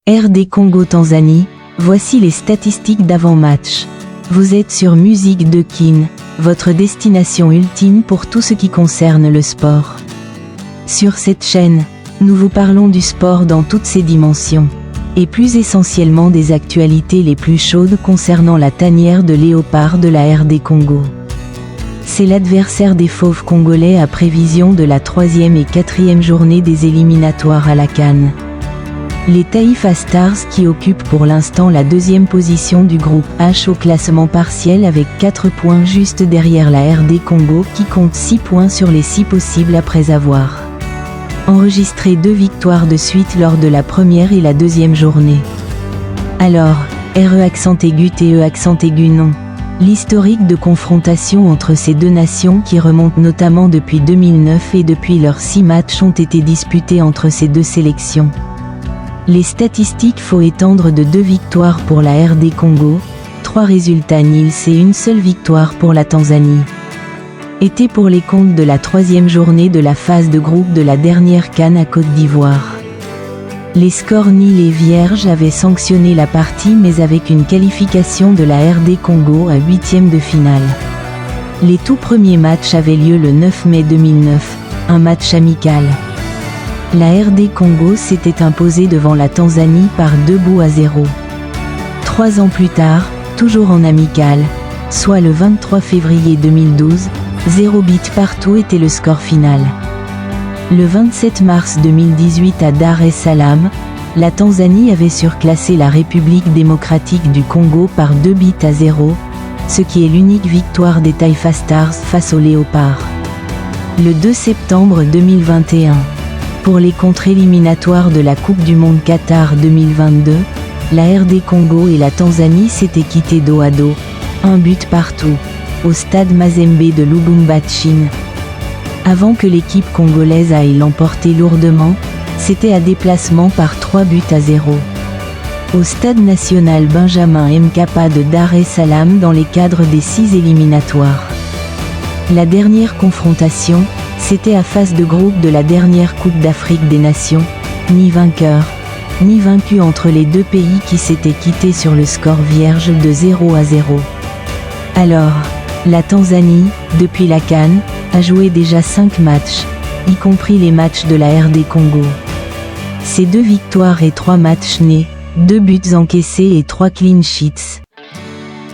RD Congo-Tanzanie, voici les statistiques d'avant-match. Vous êtes sur Musique de Kin, votre destination ultime pour tout ce qui concerne le sport. Sur cette chaîne, nous vous parlons du sport dans toutes ses dimensions, et plus essentiellement des actualités les plus chaudes concernant la tanière de léopard de la RD Congo. C'est l'adversaire des Fauves congolais à prévision de la 3e et 4e journée des éliminatoires à la CAN. Les Taifa Stars qui occupent pour l'instant la 2e position du groupe H au classement partiel avec 4 points juste derrière la RD Congo qui compte 6 points sur les 6 possibles après avoir enregistré 2 victoires de suite lors de la première et la 2e journée. Alors, RE accent aigu TE accent aigu non. L'historique de confrontation entre ces deux nations qui remonte notamment depuis 2009 et depuis leurs 6 matchs ont été disputés entre ces deux sélections. Les statistiques faut étendre de 2 victoires pour la RD Congo, 3 résultats nuls et une seule victoire pour la Tanzanie. Était pour les comptes de la 3e journée de la phase de groupe de la dernière CAN à Côte d'Ivoire. Les scores nuls et vierges avaient sanctionné la partie mais avec une qualification de la RD Congo à 8e de finale. Les tout premiers matchs avaient lieu le 9 mai 2009, un match amical. La RD Congo s'était imposée devant la Tanzanie par 2-0. 3 ans plus tard, toujours en amical, soit le 23 février 2012, 0 but partout était le score final. Le 27 mars 2018 à Dar es Salaam, la Tanzanie avait surclassé la République démocratique du Congo par 2-0, ce qui est l'unique victoire des Taifa Stars face aux Léopards. Le 2 septembre 2021, pour les contre-éliminatoires de la Coupe du Monde Qatar 2022, la RD Congo et la Tanzanie s'étaient quittées dos à dos, 1 but partout, au stade Mazembe de Lubumbashi. Avant que l'équipe congolaise aille l'emporter lourdement, c'était à déplacement par 3-0. Au stade national Benjamin Mkapa de Dar es Salaam dans les cadres des 6 éliminatoires. La dernière confrontation, c'était à phase de groupe de la dernière Coupe d'Afrique des Nations, ni vainqueur, ni vaincu entre les deux pays qui s'étaient quittés sur le score vierge de 0-0. Alors, la Tanzanie, depuis la CAN, a joué déjà 5 matchs, y compris les matchs de la RD Congo. Ces 2 victoires et 3 matchs nés, 2 buts encaissés et 3 clean sheets.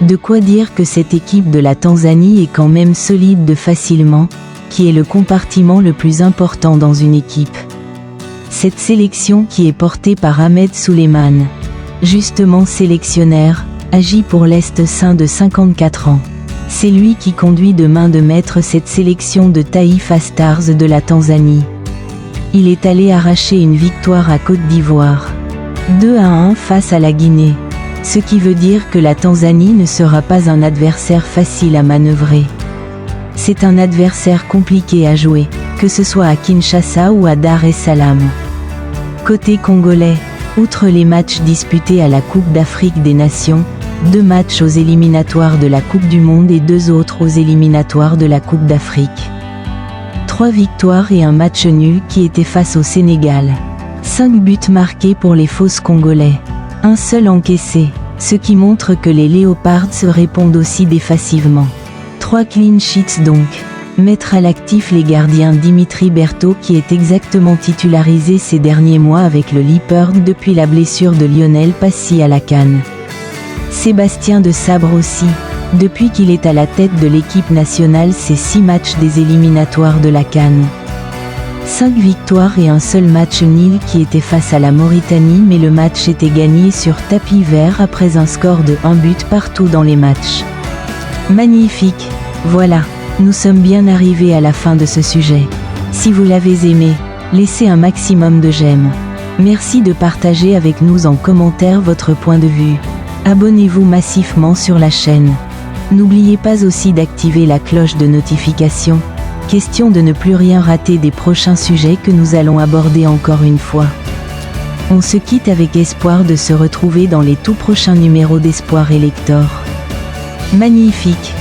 De quoi dire que cette équipe de la Tanzanie est quand même solide de facilement, qui est le compartiment le plus important dans une équipe. Cette sélection qui est portée par Ahmed Suleiman, justement sélectionnaire, agit pour l'Est saint de 54 ans. C'est lui qui conduit de main de maître cette sélection de Taifa Stars de la Tanzanie. Il est allé arracher une victoire à Côte d'Ivoire, 2-1 face à la Guinée, ce qui veut dire que la Tanzanie ne sera pas un adversaire facile à manœuvrer. C'est un adversaire compliqué à jouer, que ce soit à Kinshasa ou à Dar es Salaam. Côté congolais, outre les matchs disputés à la Coupe d'Afrique des Nations, 2 matchs aux éliminatoires de la Coupe du Monde et 2 autres aux éliminatoires de la Coupe d'Afrique. 3 victoires et un match nul qui était face au Sénégal. 5 buts marqués pour les Fauves congolais. Un seul encaissé, ce qui montre que les Léopards se répondent aussi défensivement. 3 clean sheets donc. Mettre à l'actif les gardiens Dimitri Berthaud qui est exactement titularisé ces derniers mois avec le Leopard depuis la blessure de Lionel Passy à la CAN. Sébastien de Sabre aussi, depuis qu'il est à la tête de l'équipe nationale ces 6 matchs des éliminatoires de la CAN. 5 victoires et un seul match nul qui était face à la Mauritanie mais le match était gagné sur tapis vert après un score de 1 but partout dans les matchs. Magnifique, voilà, nous sommes bien arrivés à la fin de ce sujet. Si vous l'avez aimé, laissez un maximum de j'aime. Merci de partager avec nous en commentaire votre point de vue. Abonnez-vous massivement sur la chaîne. N'oubliez pas aussi d'activer la cloche de notification, question de ne plus rien rater des prochains sujets que nous allons aborder encore une fois. On se quitte avec espoir de se retrouver dans les tout prochains numéros d'Espoir Elector. Magnifique!